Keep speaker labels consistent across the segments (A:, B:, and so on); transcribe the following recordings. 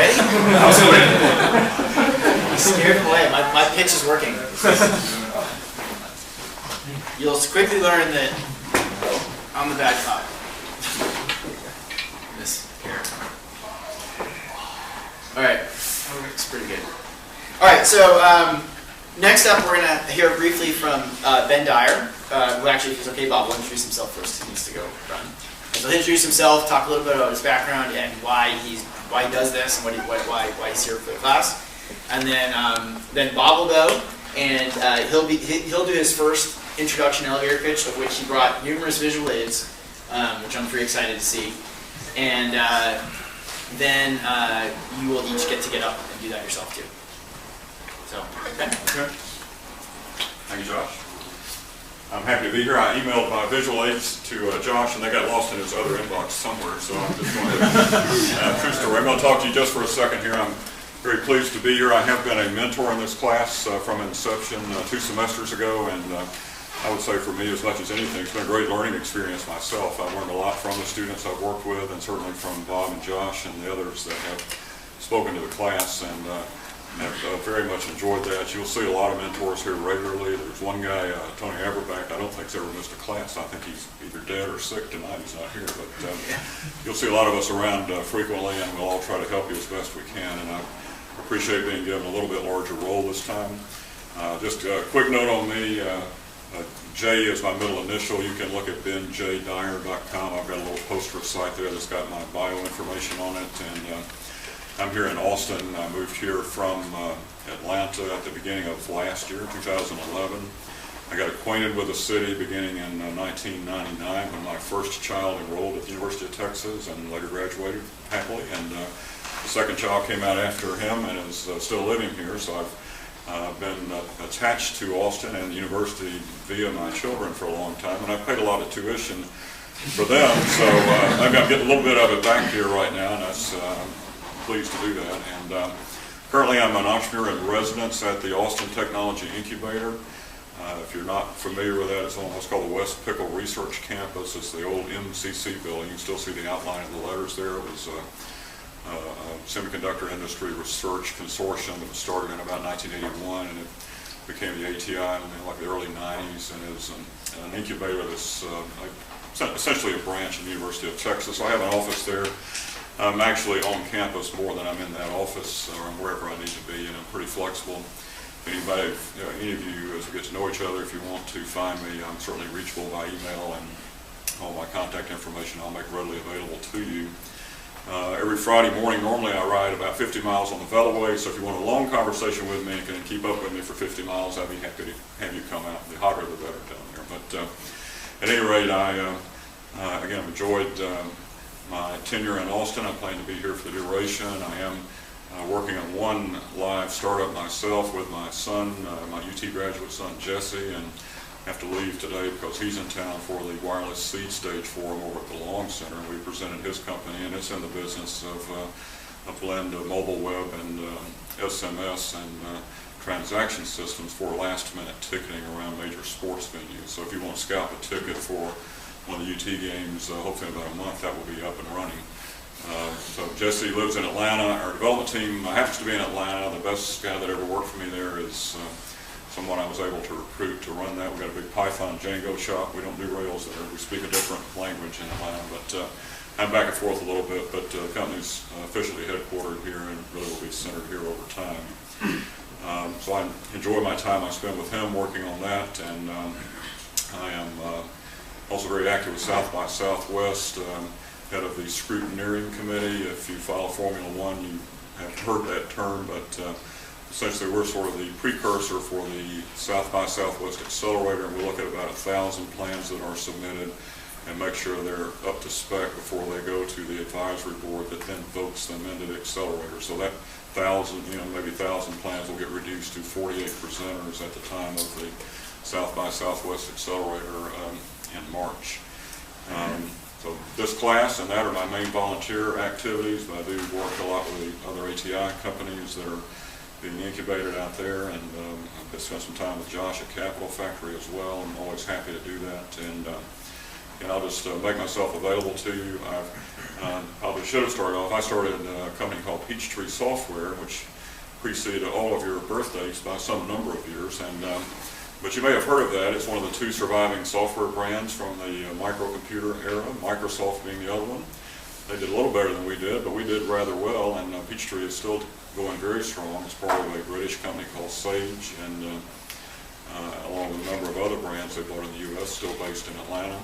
A: Ready? I was waiting. I scared him away. My pitch is working. You'll quickly learn that I'm the bad cop. This here. All right. It's pretty good. All right. So next up, we're going to hear briefly from Ben Dyer, who actually, if it's okay, Bob will introduce himself first. He needs to go run. So he'll introduce himself, talk a little bit about his background and why he does this and why he's here for the class. And then Bob will go and he'll do his first introduction elevator pitch, of which he brought numerous visual aids, which I'm pretty excited to see. And then you will each get to get up and do that yourself too. So, Ben.
B: Okay. Thank you, Josh. I'm happy to be here. I emailed my visual aids to Josh, and they got lost in his other inbox somewhere, so I'm just going to true story. I'm going to talk to you just for a second here. I'm very pleased to be here. I have been a mentor in this class from inception 2 semesters ago, and I would say for me, as much as anything, it's been a great learning experience myself. I've learned a lot from the students I've worked with, and certainly from Bob and Josh and the others that have spoken to the class, and have very much enjoyed that. You'll see a lot of mentors here regularly. There's one guy, Tony Averback, I don't think's ever missed a class. I think he's either dead or sick tonight. He's not here, but you'll see a lot of us around frequently, and we'll all try to help you as best we can. And I appreciate being given a little bit larger role this time. Just a quick note on me. J is my middle initial. You can look at benjdyer.com. I've got a little poster site there that's got my bio information on it. And I'm here in Austin. I moved here from Atlanta at the beginning of last year, 2011. I got acquainted with the city beginning in 1999 when my first child enrolled at the University of Texas and later graduated happily. And the second child came out after him and is still living here. So I've been attached to Austin and the university via my children for a long time. And I've paid a lot of tuition for them. So maybe I'm getting a little bit of it back here right now. And that's pleased to do that. And currently I'm an entrepreneur in residence at the Austin Technology Incubator. If you're not familiar with that, it's on what's called the West Pickle Research Campus. It's the old MCC building. You can still see the outline of the letters there. It was a semiconductor industry research consortium that was started in about 1981, and it became the ATI in like the early 90s, and is an incubator that's essentially a branch of the University of Texas. So I have an office there. I'm actually on campus more than I'm in that office, or I'm wherever I need to be, and I'm pretty flexible. Anybody, any of you, as we get to know each other, if you want to find me, I'm certainly reachable by email, and all my contact information I'll make readily available to you. Every Friday morning, normally I ride about 50 miles on the Veloway, so if you want a long conversation with me and can keep up with me for 50 miles, I'd be happy to have you come out. The hotter the better down there. But at any rate, I again enjoyed my tenure in Austin. I plan to be here for the duration. I am working on one live startup myself with my son, my UT graduate son Jesse, and have to leave today because he's in town for the Wireless Seed Stage Forum over at the Long Center. We presented his company, and it's in the business of a blend of mobile web and SMS and transaction systems for last-minute ticketing around major sports venues. So if you want to scalp a ticket for one of the UT games, hopefully in about a month that will be up and running. So Jesse lives in Atlanta. Our development team happens to be in Atlanta. The best guy that ever worked for me there is someone I was able to recruit to run that. We've got a big Python Django shop. We don't do Rails there. We speak a different language in Atlanta, but I'm back and forth a little bit, but the company's officially headquartered here and really will be centered here over time. So I enjoy my time I spend with him working on that, and I am also very active with South by Southwest, head of the Scrutineering Committee. If you follow Formula One, you have heard that term, but essentially we're sort of the precursor for the South by Southwest Accelerator, and we look at about 1,000 plans that are submitted and make sure they're up to spec before they go to the advisory board that then votes them into the accelerator. So that 1,000, maybe 1,000 plans will get reduced to 48 presenters at the time of the South by Southwest Accelerator in March. So this class and that are my main volunteer activities, but I do work a lot with the other ATI companies that are being incubated out there, and I've spent some time with Josh at Capital Factory as well. I'm always happy to do that, and I'll just make myself available to you. Probably should have started off. I started a company called Peachtree Software, which preceded all of your birthdays by some number of years. But you may have heard of that. It's one of the two surviving software brands from the microcomputer era, Microsoft being the other one. They did a little better than we did, but we did rather well, and Peachtree is still going very strong. It's part of a British company called Sage, and along with a number of other brands they bought in the U.S., still based in Atlanta.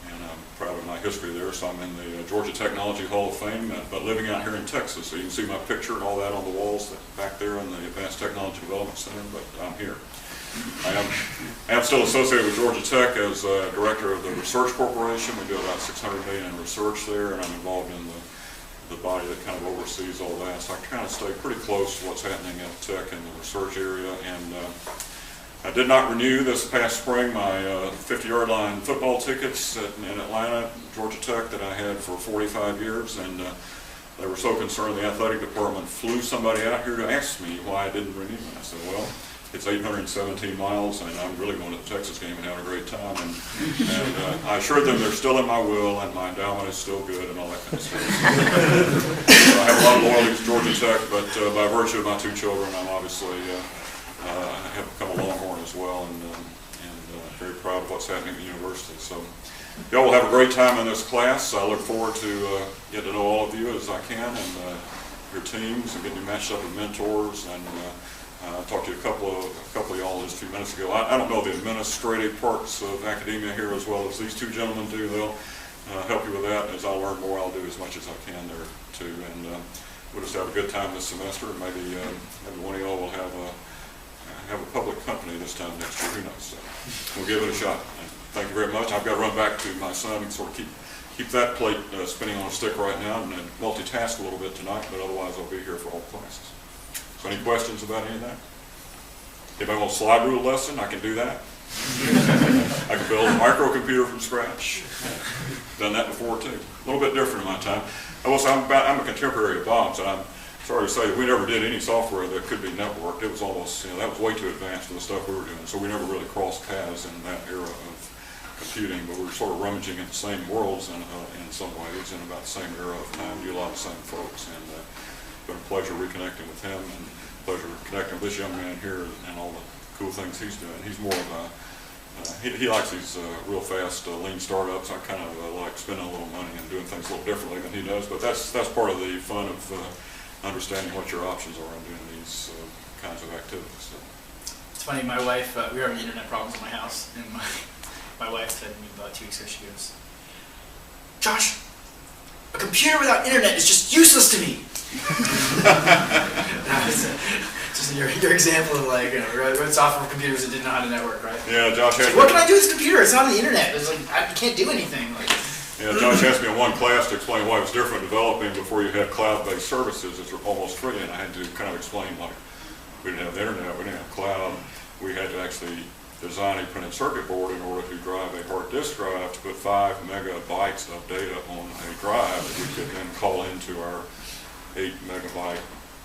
B: And I'm proud of my history there, so I'm in the Georgia Technology Hall of Fame, but living out here in Texas, so you can see my picture and all that on the walls back there in the Advanced Technology Development Center, but I'm here. I am still associated with Georgia Tech as director of the Research Corporation. We do about $600 million in research there, and I'm involved in the body that kind of oversees all that. So I kind of stay pretty close to what's happening at Tech in the research area. And I did not renew this past spring my 50-yard line football tickets in Atlanta, Georgia Tech, that I had for 45 years. And they were so concerned, the athletic department flew somebody out here to ask me why I didn't renew them. I said, well, it's 817 miles, and I'm really going to the Texas game and having a great time. And I assured them they're still in my will, and my endowment is still good, and all that kind of stuff. So I have a lot of loyalty to Georgia Tech, but by virtue of my two children, I'm obviously have become a Longhorn as well, and very proud of what's happening at the university. So y'all will have a great time in this class. I look forward to getting to know all of you as I can, and your teams, and getting you matched up with mentors, and I talked to a couple of y'all just a few minutes ago. I don't know the administrative parts of academia here as well as these two gentlemen do. They'll help you with that. As I learn more, I'll do as much as I can there too. And we'll just have a good time this semester. Maybe one of y'all will have a public company this time next year. Who knows? So we'll give it a shot. And thank you very much. I've got to run back to my son and sort of keep that plate spinning on a stick right now, and multitask a little bit tonight. But otherwise, I'll be here for all classes. So any questions about any of that? Anybody want a slide rule lesson? I can do that. I can build a microcomputer from scratch. Done that before too. A little bit different in my time. Also, I'm a contemporary of Bob's, and I'm sorry to say that we never did any software that could be networked. It was almost, that was way too advanced for the stuff we were doing. So we never really crossed paths in that era of computing, but we were sort of rummaging in the same worlds in some ways, in about the same era of time. Do a lot of the same folks, and it's been a pleasure reconnecting with him, and pleasure connecting with this young man here and all the cool things he's doing. He's more of a he likes these real fast lean startups. I kind of like spending a little money and doing things a little differently than he does, but that's part of the fun of understanding what your options are in doing these kinds of activities. So.
A: It's funny, my wife, we were having internet problems in my house, and my wife said to me about 2 weeks ago, she goes, Josh, a computer without internet is just useless to me. Just your example of like, wrote software for computers that didn't know how to network, right?
B: Yeah, Josh asked me.
A: What can I do with this computer? It's not on the internet. It's like, I can't do anything. Like,
B: yeah, Josh asked me in one class to explain why it was different developing before you had cloud-based services. It's almost free, and I had to kind of explain, like, we didn't have the internet, we didn't have cloud. We had to actually design a printed circuit board in order to drive a hard disk drive to put 5 megabytes of data on a drive that we could then call into our 8 megabyte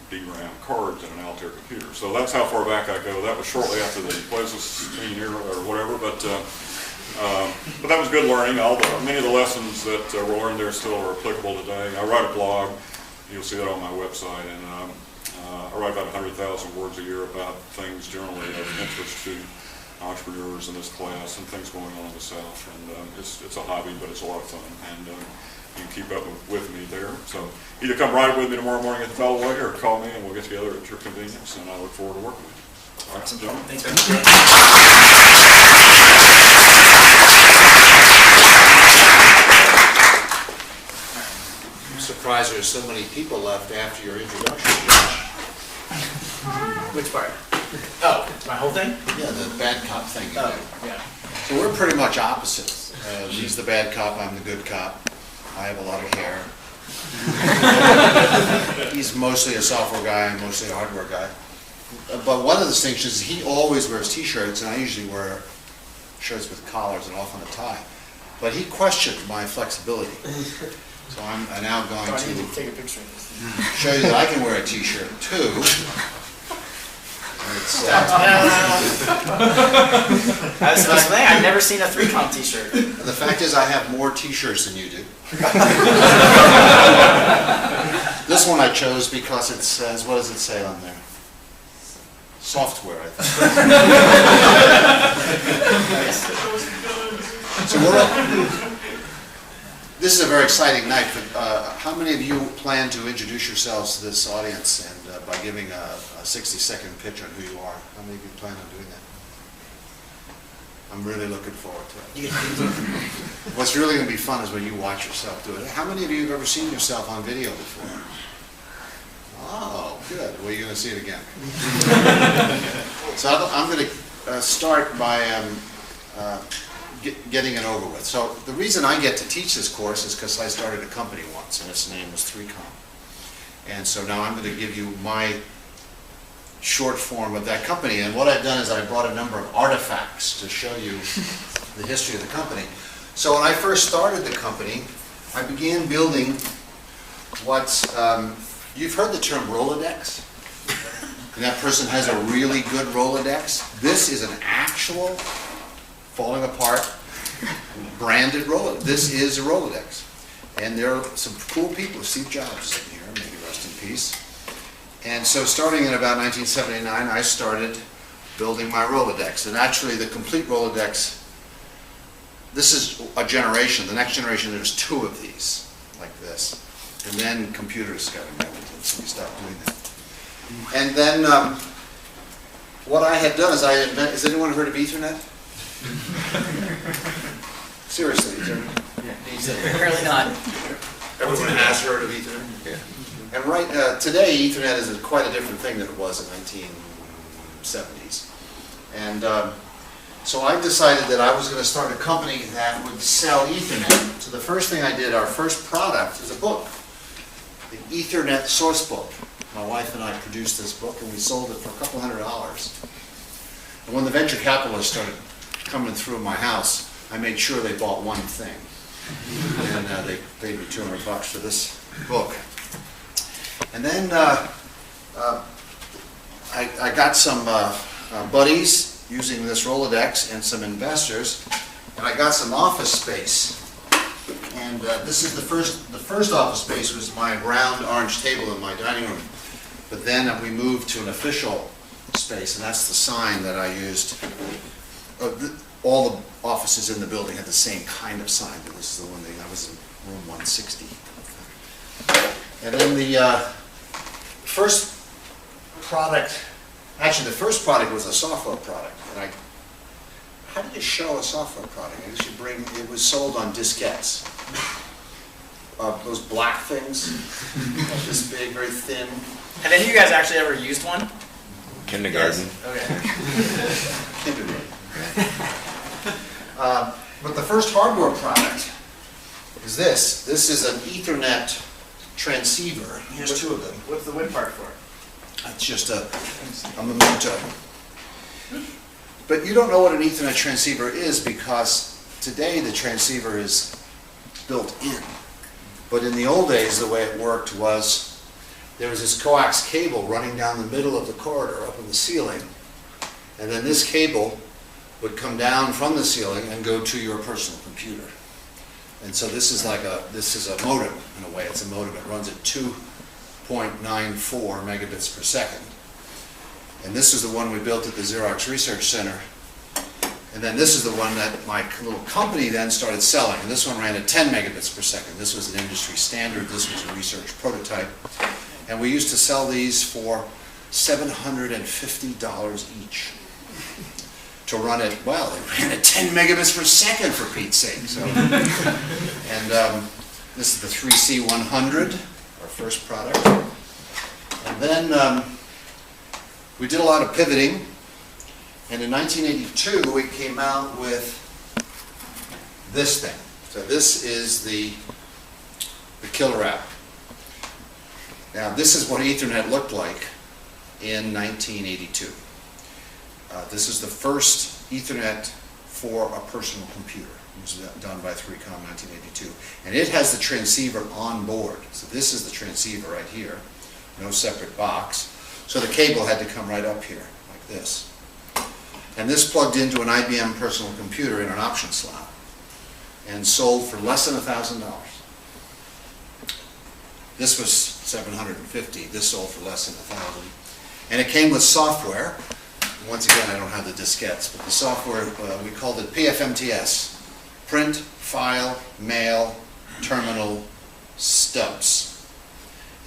B: DRAM cards in an Altair computer. So that's how far back I go. That was shortly after the Pleistocene era or whatever, but that was good learning. Many of the lessons that were learned there still are applicable today. I write a blog. You'll see that on my website, and I write about 100,000 words a year about things generally of interest to entrepreneurs in this class and things going on in the South. And it's a hobby, but it's a lot of fun. And you can keep up with me there. So either come ride with me tomorrow morning at the Bellway or call me and we'll get together at your convenience, and I look forward to working with you. All right, gentlemen.
A: Thanks, Ben.
C: I'm surprised there's so many people left after your introduction.
A: Which part? Oh, my whole thing?
C: Yeah, the bad cop thing.
A: Yeah.
C: So we're pretty much opposites. He's the bad cop, I'm the good cop. I have a lot of hair. He's mostly a software guy, I'm mostly a hardware guy. But one of the distinctions is he always wears t-shirts, and I usually wear shirts with collars and often a tie. But he questioned my flexibility. So I'm now going
A: I
C: to
A: need to take a picture of this.
C: show you that I can wear a t-shirt too. And It's,
A: I was saying, I've never seen a 3Com t-shirt.
C: the fact is, I have more T-shirts than you do. This one I chose because it says, what does it say on there? Software, I think. So this is a very exciting night. But, how many of you plan to introduce yourselves to this audience and by giving a 60-second pitch on who you are? How many of you plan on doing that? I'm really looking forward to it. What's really going to be fun is when you watch yourself do it. How many of you have ever seen yourself on video before? Oh, good. Well, you're going to see it again. So I'm going to start by getting it over with. So the reason I get to teach this course is because I started a company once, and its name was 3Com. And so now I'm going to give you my short form of that company. And what I've done is I brought a number of artifacts to show you the history of the company. So when I first started the company, I began building what's, you've heard the term Rolodex? And that person has a really good Rolodex. This is an actual, falling apart, branded Rolodex. This is a Rolodex. And there are some cool people. Steve Jobs is in here, maybe rest in peace. And so starting in about 1979, I started building my Rolodex. And actually the complete Rolodex, this is a generation. The next generation, there's 2 of these, like this. And then computers got invented, so we stopped doing that. And then what I had done is has anyone heard of Ethernet? Seriously, is there?
A: Apparently not.
C: Everyone has heard of Ethernet? Yeah. And today, Ethernet is quite a different thing than it was in the 1970s. And so I decided that I was going to start a company that would sell Ethernet. So the first thing I did, our first product, is a book, the Ethernet Source Book. My wife and I produced this book, and we sold it for $200. And when the venture capitalists started coming through my house, I made sure they bought one thing. And they paid me $200 for this book. And then I got some buddies using this Rolodex and some investors, and I got some office space. And this is the first office space was my round orange table in my dining room. But then we moved to an official space, and that's the sign that I used. All the offices in the building had the same kind of sign, but this is the one thing. I was in room 160. And then the first product, actually the first product was a software product. And how do you show a software product? I guess it was sold on diskettes. Those black things, like this big, very thin.
A: Have any of you guys actually ever used one?
D: Kindergarten.
A: Yes. Okay.
C: Kindergarten. But the first hardware product is this. This is an Ethernet transceiver. Here's 2 of them.
A: What's the wood part for?
C: It's just a memento. But you don't know what an Ethernet transceiver is because today the transceiver is built in. But in the old days, the way it worked was there was this coax cable running down the middle of the corridor up in the ceiling, and then this cable would come down from the ceiling and go to your personal computer. And so this is a modem in a way. It's a modem. It runs at 2.94 megabits per second. And this is the one we built at the Xerox Research Center. And then this is the one that my little company then started selling. And this one ran at 10 megabits per second. This was an industry standard. This was a research prototype. And we used to sell these for $750 each. To run it, well, it ran at 10 megabits per second for Pete's sake. So, and this is the 3C100, our first product. And then we did a lot of pivoting. And in 1982, we came out with this thing. So this is the killer app. Now, this is what Ethernet looked like in 1982. This is the first Ethernet for a personal computer. It was done by 3Com in 1982. And it has the transceiver on board. So this is the transceiver right here. No separate box. So the cable had to come right up here, like this. And this plugged into an IBM personal computer in an option slot and sold for less than $1,000. This was $750. This sold for less than $1,000. And it came with software. Once again, I don't have the diskettes, but the software, we called it PFMTS. Print, File, Mail, Terminal, Stubs.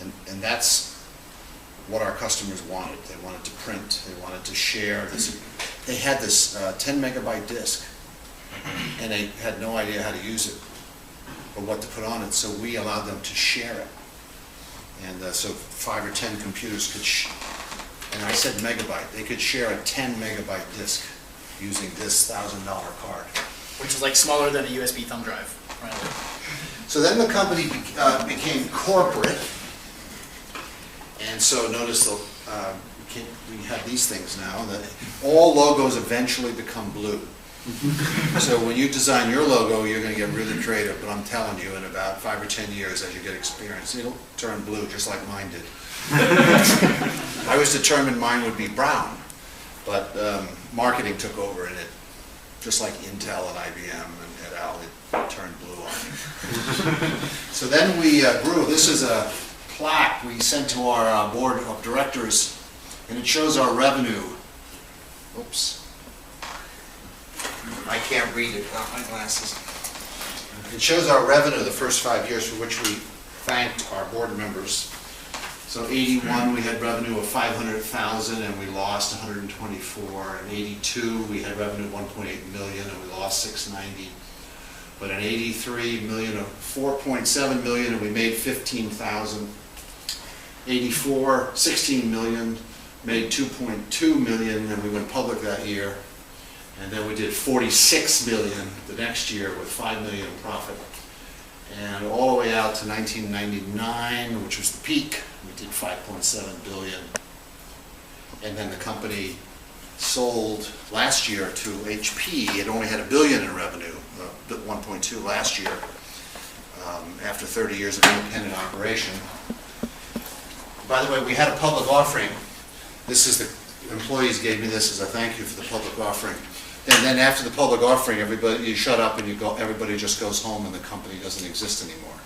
C: And that's what our customers wanted. They wanted to print, they wanted to share. They had this 10 megabyte disk, and they had no idea how to use it or what to put on it, so we allowed them to share it. And so 5 or 10 computers could, and I said megabyte, they could share a 10 megabyte disk using this $1,000 card.
A: Which is like smaller than a USB thumb drive. Right?
C: So then the company became corporate, and so notice we have these things now, that all logos eventually become blue. So when you design your logo, you're going to get really creative, but I'm telling you, in about 5 or 10 years, as you get experience, it'll turn blue, just like mine did. I was determined mine would be brown, but marketing took over, and it, just like Intel and IBM and et al., it turned blue on me. So then we grew. This is a plaque we sent to our board of directors, and it shows our revenue. Oops. I can't read it without my glasses. It shows our revenue the first 5 years, for which we thanked our board members. So 81, we had revenue of 500,000 and we lost 124. In 82, we had revenue of 1.8 million and we lost 690. But in 83, million of 4.7 million and we made 15,000. 84, 16 million, made 2.2 million, and we went public that year. And then we did 46 million the next year with 5 million in profit. And all the way out to 1999, which was the peak, we did 5.7 billion. And then the company sold last year to HP. It only had $1 billion in revenue, 1.2 last year, after 30 years of independent operation. By the way, we had a public offering. This is the employees gave me this as a thank you for the public offering. And then after the public offering, everybody, you shut up and you go, everybody just goes home and the company doesn't exist anymore.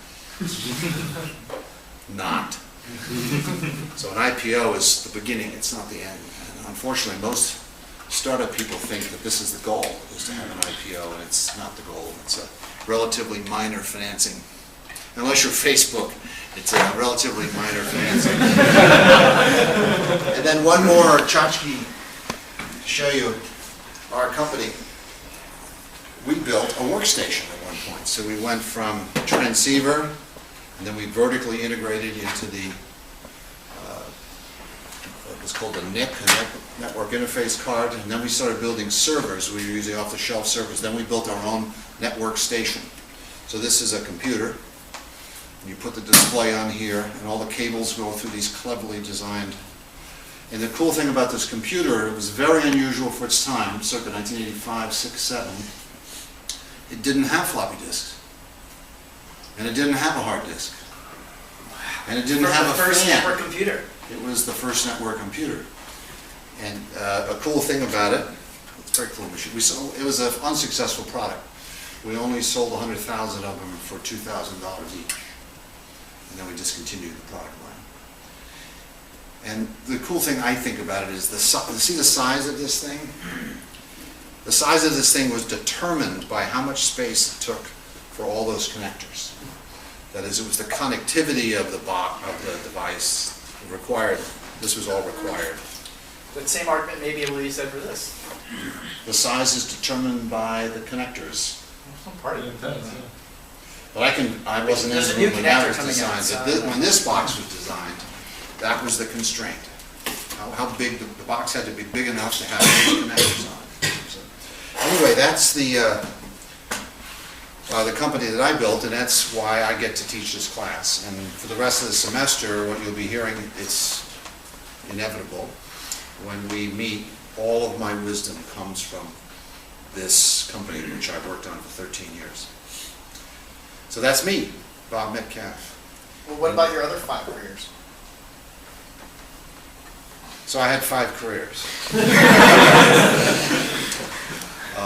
C: Not. So an IPO is the beginning, it's not the end. And unfortunately, most startup people think that this is the goal, is to have an IPO, and it's not the goal. It's a relatively minor financing. Unless you're Facebook, it's a relatively minor financing. And then one more tchotchke to show you our company. We built a workstation at one point. So we went from transceiver, and then we vertically integrated into the, what was called a NIC, a network interface card, and then we started building servers. We were using off-the-shelf servers. Then we built our own network station. So this is a computer. You put the display on here, and all the cables go through these cleverly designed. And the cool thing about this computer, it was very unusual for its time, circa 1985, 6, 7. It didn't have floppy disks. And it didn't have a hard disk. And it didn't have a fan.
A: The first network computer.
C: It was the first network computer. And a cool thing about it, it's a very cool machine. It was an unsuccessful product. We only sold 100,000 of them for $2,000 each. And then we discontinued the product line. And the cool thing I think about it is, see the size of this thing? The size of this thing was determined by how much space it took for all those connectors. That is, it was the connectivity of the device required. This was all required.
A: But same argument may be able to be said for this.
C: The size is determined by the connectors.
A: Some part of it does. Yeah.
C: But I wasn't in
A: There's
C: the
A: a new
C: room when that
A: connector
C: was
A: coming out,
C: designed.
A: so-
C: When this box was designed, that was the constraint. How big, the box had to be big enough to have these connectors on it. So, anyway, that's the company that I built, and that's why I get to teach this class. And for the rest of the semester, what you'll be hearing, it's inevitable. When we meet, all of my wisdom comes from this company, which I've worked on for 13 years. So that's me, Bob Metcalf.
A: Well, what about your other 5 careers?
C: So I had 5 careers.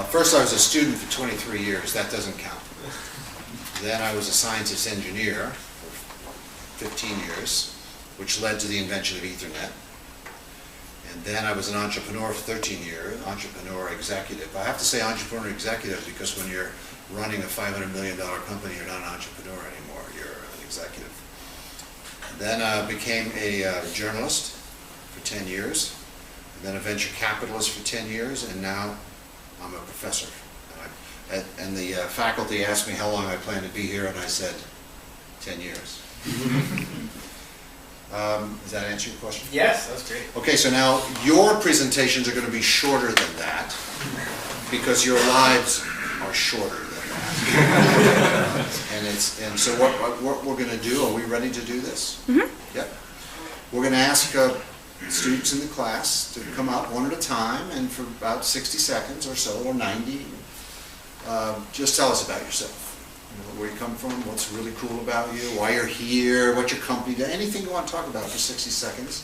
C: First, I was a student for 23 years. That doesn't count. Then I was a scientist engineer for 15 years, which led to the invention of Ethernet. And then I was an entrepreneur for 13 years, entrepreneur executive. I have to say entrepreneur executive because when you're running a $500 million company, you're not an entrepreneur anymore, you're an executive. And then I became a journalist for 10 years, and then a venture capitalist for 10 years, and now I'm a professor. And the faculty asked me how long I plan to be here, and I said 10 years. Does that answer your question?
A: Yes, that's great.
C: Okay, so now your presentations are going to be shorter than that because your lives are shorter than that. And so what we're going to do, are we ready to do this?
D: Mm-hmm.
C: Yep. We're going to ask students in the class to come up one at a time, and for about 60 seconds or so, or 90, just tell us about yourself. You know, where you come from, what's really cool about you, why you're here, what your company does, anything you want to talk about for 60 seconds.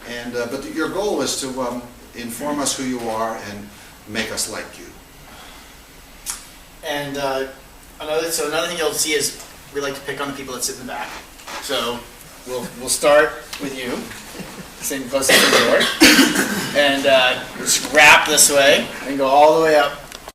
C: And but your goal is to inform us who you are and make us like you.
A: And another thing you'll see is we like to pick on the people that sit in the back. So we'll start with you, sitting closest to the door, and just wrap this way and go all the way up